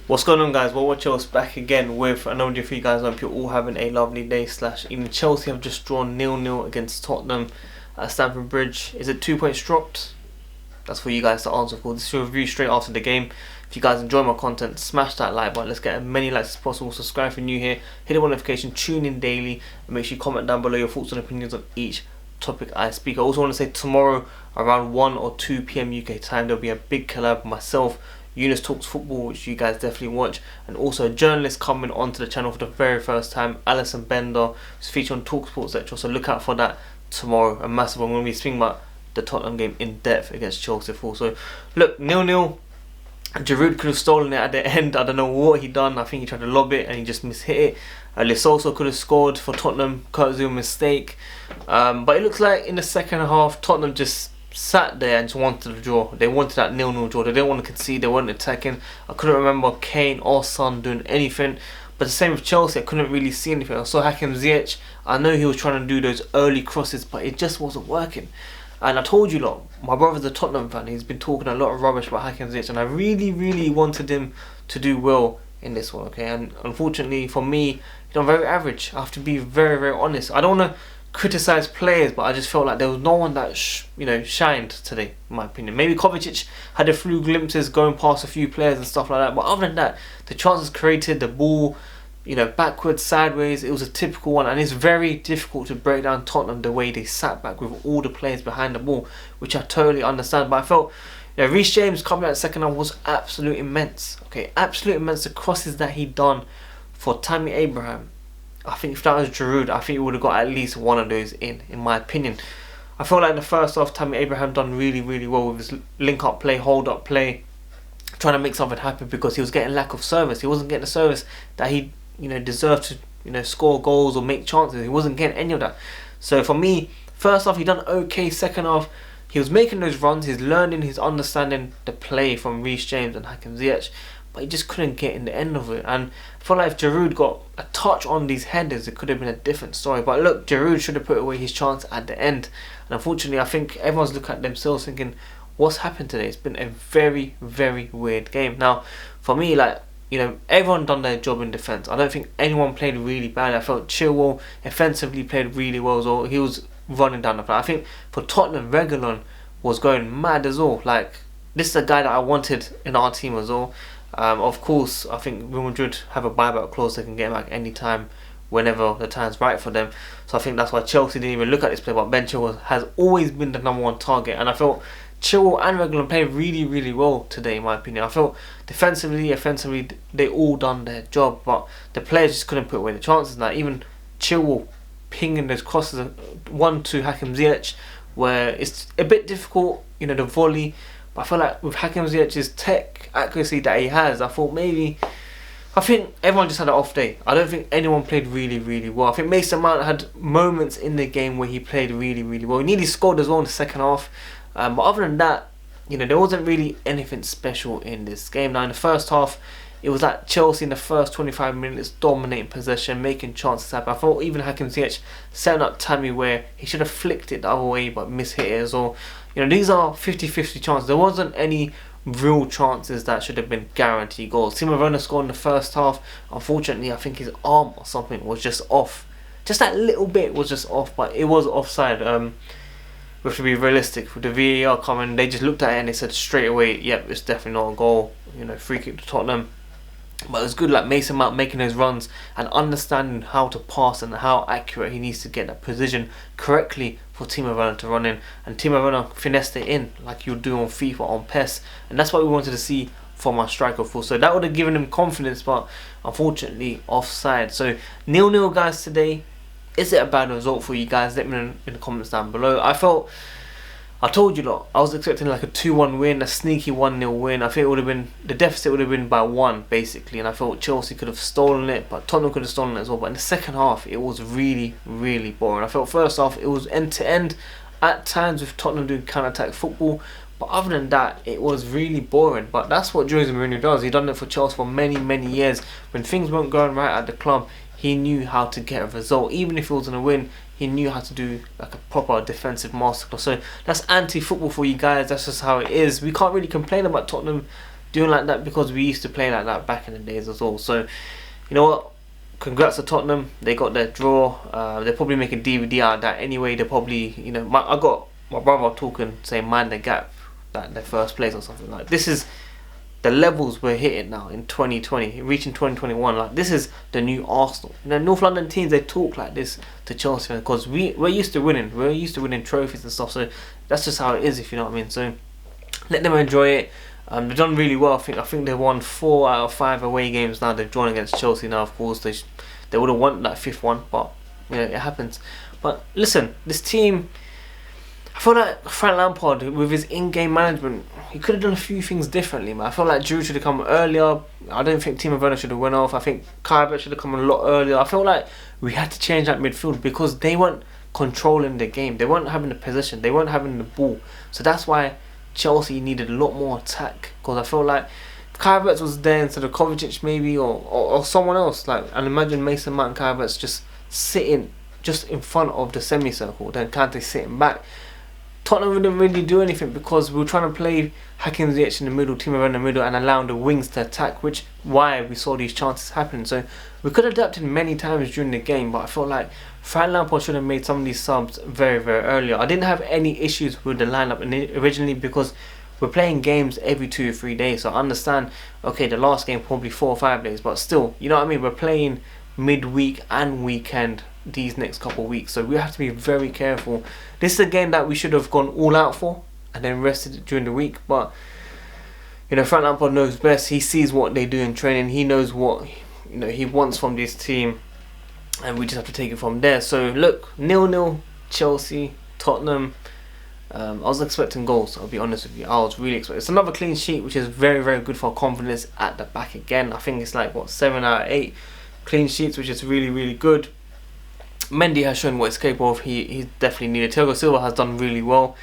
What's going on, guys? WorldWideChels back again with another video for you guys. I hope you're all having a lovely day / evening. Chelsea have just drawn 0-0 against Tottenham at Stamford Bridge. Is it 2 points dropped? That's for you guys to answer for. This is a review straight after the game. If you guys enjoy my content, smash that like button. Let's get as many likes as possible. Subscribe if you're new here. Hit the notification, tune in daily, and make sure you comment down below your thoughts and opinions on each topic I speak. I also want to say tomorrow around 1 or 2 PM UK time there'll be a big collab with myself, Eunice Talks Football, which you guys definitely watch, and also a journalist coming onto the channel for the very first time, Alison Bender, who's featured on TalkSport, etc. So look out for that tomorrow. A massive one. I'm going to be speaking about the Tottenham game in depth against Chelsea. So look, 0-0. Giroud could have stolen it at the end. I don't know what he done. I think he tried to lob it and he just mishit it. Lissoso could have scored for Tottenham, courtesy of a mistake. But it looks like in the second half, Tottenham just sat there and just wanted to draw. They wanted that 0-0 draw. They didn't want to concede. They weren't attacking. I couldn't remember Kane or Son doing anything. But the same with Chelsea, I couldn't really see anything. I saw Hakim Ziyech. I know he was trying to do those early crosses, but it just wasn't working. And I told you lot, my brother's a Tottenham fan. He's been talking a lot of rubbish about Hakim Ziyech, and I really wanted him to do well in this one, okay? And unfortunately for me, I'm very average. I have to be very honest. I don't want to criticise players, but I just felt like there was no one that shined today, in my opinion. Maybe Kovacic had a few glimpses going past a few players and stuff like that, but other than that, the chances created, the ball, backwards, sideways, it was a typical one. And it's very difficult to break down Tottenham the way they sat back with all the players behind the ball, which I totally understand. But I felt Reece James coming out second half was absolutely immense. Okay, absolutely immense. The crosses that he done for Tammy Abraham, I think if that was Giroud, I think he would have got at least one of those in my opinion. I felt like in the first half, Tammy Abraham done really well with his link-up play, hold-up play, trying to make something happen because he was getting lack of service. He wasn't getting the service that he deserved to score goals or make chances. He wasn't getting any of that. So for me, first half he done okay. Second half he was making those runs. He's learning, he's understanding the play from Reece James and Hakim Ziyech, but he just couldn't get in the end of it. And I feel like if Giroud got a touch on these headers, it could have been a different story. But look, Giroud should have put away his chance at the end. And unfortunately, I think everyone's looking at themselves thinking, what's happened today? It's been a very weird game. Now, for me, everyone done their job in defence. I don't think anyone played really bad. I felt Chilwell offensively played really well as well. He was running down the field. I think for Tottenham, Reguilon was going mad as well. This is a guy that I wanted in our team as well. Of course, I think Real Madrid have a buyback clause. They can get him back anytime, whenever the time's right for them. So I think that's why Chelsea didn't even look at this play. But Ben Chilwell has always been the number one target, and I felt Chilwell and Reguilon played really well today, in my opinion. I felt defensively, offensively, they all done their job, but the players just couldn't put away the chances. Now, even Chilwell pinging those crosses, one to Hakim Ziyech, where it's a bit difficult, the volley. But I feel like with Hakim Ziyech's tech accuracy that he has, I think everyone just had an off day. I don't think anyone played really well. I think Mason Mount had moments in the game where he played really well. He nearly scored as well in the second half. But other than that, there wasn't really anything special in this game. Now in the first half, it was like Chelsea in the first 25 minutes dominating possession, making chances happen. I thought even Hakim Ziyech setting up Tammy where he should have flicked it the other way but mishit it as well. These are 50-50 chances. There wasn't any real chances that should have been guaranteed goals. Timo Werner scored in the first half. Unfortunately, I think his arm or something was just off. Just that little bit was just off, but it was offside. We have to be realistic. With the VAR coming, they just looked at it and they said straight away, yep, it's definitely not a goal. Free kick to Tottenham. But it was good, Mason Mount making those runs and understanding how to pass and how accurate he needs to get that position correctly for Timo Werner to run in. And Timo Werner finessed it in like you would do on FIFA, on PES. And that's what we wanted to see from our striker force. So that would have given him confidence, but unfortunately offside. So 0-0 guys today. Is it a bad result for you guys? Let me know in the comments down below. I told you lot, I was expecting a 2-1 win, a sneaky 1-0 win. I think it would have been, the deficit would have been by 1 basically, and I thought Chelsea could have stolen it, but Tottenham could have stolen it as well. But in the second half, it was really boring. I felt first half, it was end to end at times with Tottenham doing counter-attack football, but other than that, it was really boring. But that's what Jose Mourinho does. He done it for Chelsea for many years. When things weren't going right at the club, he knew how to get a result. Even if it wasn't a win, he knew how to do a proper defensive masterclass. So that's anti-football for you guys. That's just how it is. We can't really complain about Tottenham doing like that because we used to play like that back in the days as well. So, you know what? Congrats to Tottenham. They got their draw. They're probably making DVD out of that anyway. They're probably, you know, I got my brother talking, saying mind the gap, that their first place or something like. This is the levels we're hitting now in 2020, reaching 2021. Like, this is the new Arsenal. You know, North London teams, they talk like this to Chelsea because we're used to winning. We're used to winning trophies and stuff. So that's just how it is, if you know what I mean. So let them enjoy it. They've done really well. I think they've won 4 out of 5 away games now. They've drawn against Chelsea now. Of course, they would have won that 5th one, but you know, it happens. But listen, this team, I feel like Frank Lampard, with his in-game management, he could have done a few things differently, man. I feel like Giroud should have come earlier. I don't think Timo Werner should have went off. I think Kai Havertz should have come a lot earlier. I feel like we had to change that midfield because they weren't controlling the game. They weren't having the possession. They weren't having the ball. So that's why Chelsea needed a lot more attack, because I feel like if Kai Havertz was there instead of Kovacic maybe, or someone else, like, and imagine Mason Mount and Kai Havertz just sitting just in front of the semicircle, then Kante sitting back. Tottenham didn't really do anything because we were trying to play Hakim Ziyech in the middle, Timo Werner in the middle, and allowing the wings to attack, which why we saw these chances happen. So we could have adapted many times during the game, but I felt like Frank Lampard should have made some of these subs very, very earlier. I didn't have any issues with the lineup originally because we're playing games every 2 or 3 days. So I understand, okay, the last game probably 4 or 5 days, but still, you know what I mean? We're playing midweek and weekend these next couple of weeks, so we have to be very careful. This is a game that we should have gone all out for and then rested during the week, but you know, Frank Lampard knows best. He sees what they do in training. He knows what, you know, he wants from this team, and we just have to take it from there. So look, 0-0 Chelsea, Tottenham. I was expecting goals, I'll be honest with you. I was really expecting. It's another clean sheet, which is very, very good for confidence at the back again. I think it's like, what, 7 out of 8 clean sheets, which is really, really good. Mendy has shown what he's capable of. He's definitely needed. Thiago Silva has done really well.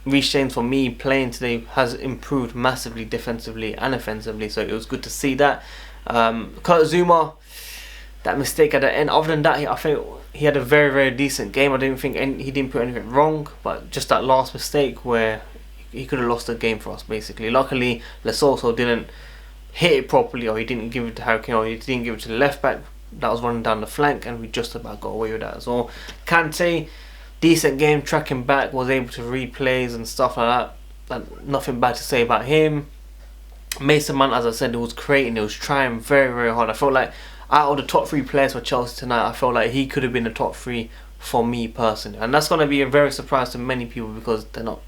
Reece James, for me, playing today has improved massively defensively and offensively, so it was good to see that. Kurt Zouma, that mistake at the end, other than that, I think he had a very, very decent game. I didn't think he didn't put anything wrong, but just that last mistake where he could have lost the game for us, basically. Luckily, Lesotho didn't hit it properly, or he didn't give it to Harry Kane, or he didn't give it to the left back that was running down the flank, and we just about got away with that as well. Kante, decent game, tracking back, was able to replays and stuff like that. Nothing bad to say about him. Mason Mount, as I said, it was creating, it was trying very, very hard. I felt like out of the top 3 players for Chelsea tonight, I felt like he could have been the top 3 for me personally, and that's going to be a very surprise to many people because they're not,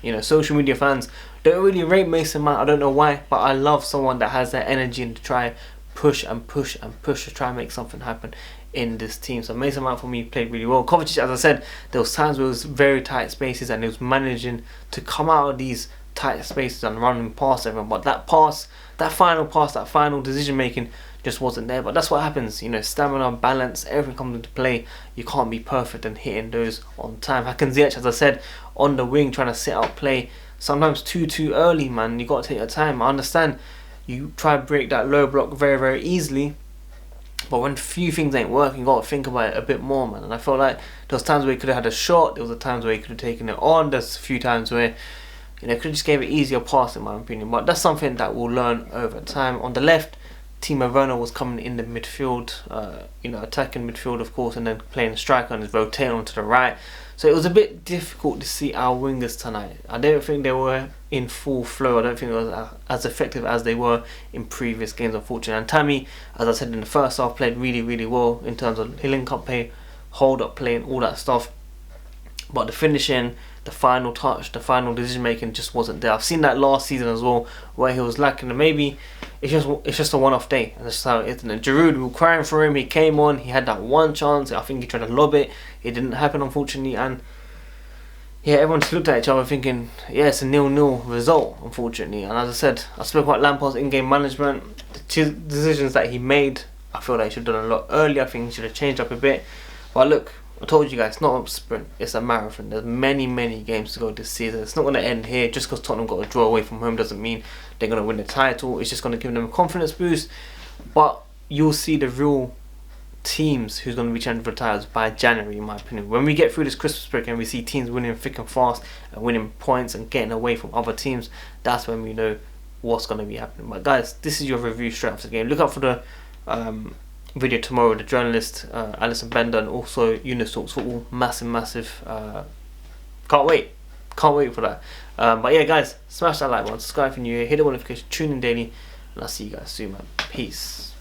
you know, social media fans don't really rate Mason Mount. I don't know why, but I love someone that has that energy and to try push and push and push to try and make something happen in this team. So Mason Mount for me played really well. Kovacic, as I said, there was times where it was very tight spaces and he was managing to come out of these tight spaces and running past everyone, but that final decision making just wasn't there. But that's what happens, you know, stamina, balance, everything comes into play. You can't be perfect and hitting those on time. Hakim Ziyech, as I said, on the wing trying to set up play, sometimes too early, man. You got to take your time. I understand you try to break that low block very, very easily, but when few things ain't working, you got to think about it a bit more, man. And I felt like there was times where he could have had a shot, there was times where he could have taken it on, there's a few times where, you know, could have just gave it easier pass in my opinion, but that's something that we'll learn over time. On the left, Timo Werner was coming in the midfield, you know, attacking midfield of course, and then playing a striker and just rotating onto the right. So it was a bit difficult to see our wingers tonight. I don't think they were in full flow. I don't think it was as effective as they were in previous games, unfortunately. And Tammy, as I said in the first half, played really, really well in terms of link up play, hold up play and all that stuff. But the finishing, the final touch, the final decision making just wasn't there. I've seen that last season as well, where he was lacking, and maybe it's just a one-off day, and that's how it is. And Giroud, we were crying for him. He came on, he had that one chance. I think he tried to lob it. It didn't happen, unfortunately, and yeah, everyone just looked at each other thinking, yeah, it's a 0-0 result, unfortunately. And as I said, I spoke about Lampard's in-game management, the decisions that he made. I feel like he should have done a lot earlier. I think he should have changed up a bit. But look, I told you guys, it's not a sprint, it's a marathon. There's many, many games to go this season. It's not going to end here. Just because Tottenham got a draw away from home doesn't mean they're going to win the title. It's just going to give them a confidence boost. But you'll see the real teams who's going to be challenging for titles by January, in my opinion. When we get through this Christmas break and we see teams winning thick and fast and winning points and getting away from other teams, that's when we know what's going to be happening. But guys, this is your review straight after the game. Look out for the video tomorrow with the journalist Alison Bender, and also Eunice Talks Football. Massive. Can't wait for that. But yeah, guys, smash that like button, subscribe if you're new here, hit the notification, tune in daily, and I'll see you guys soon, man. Peace.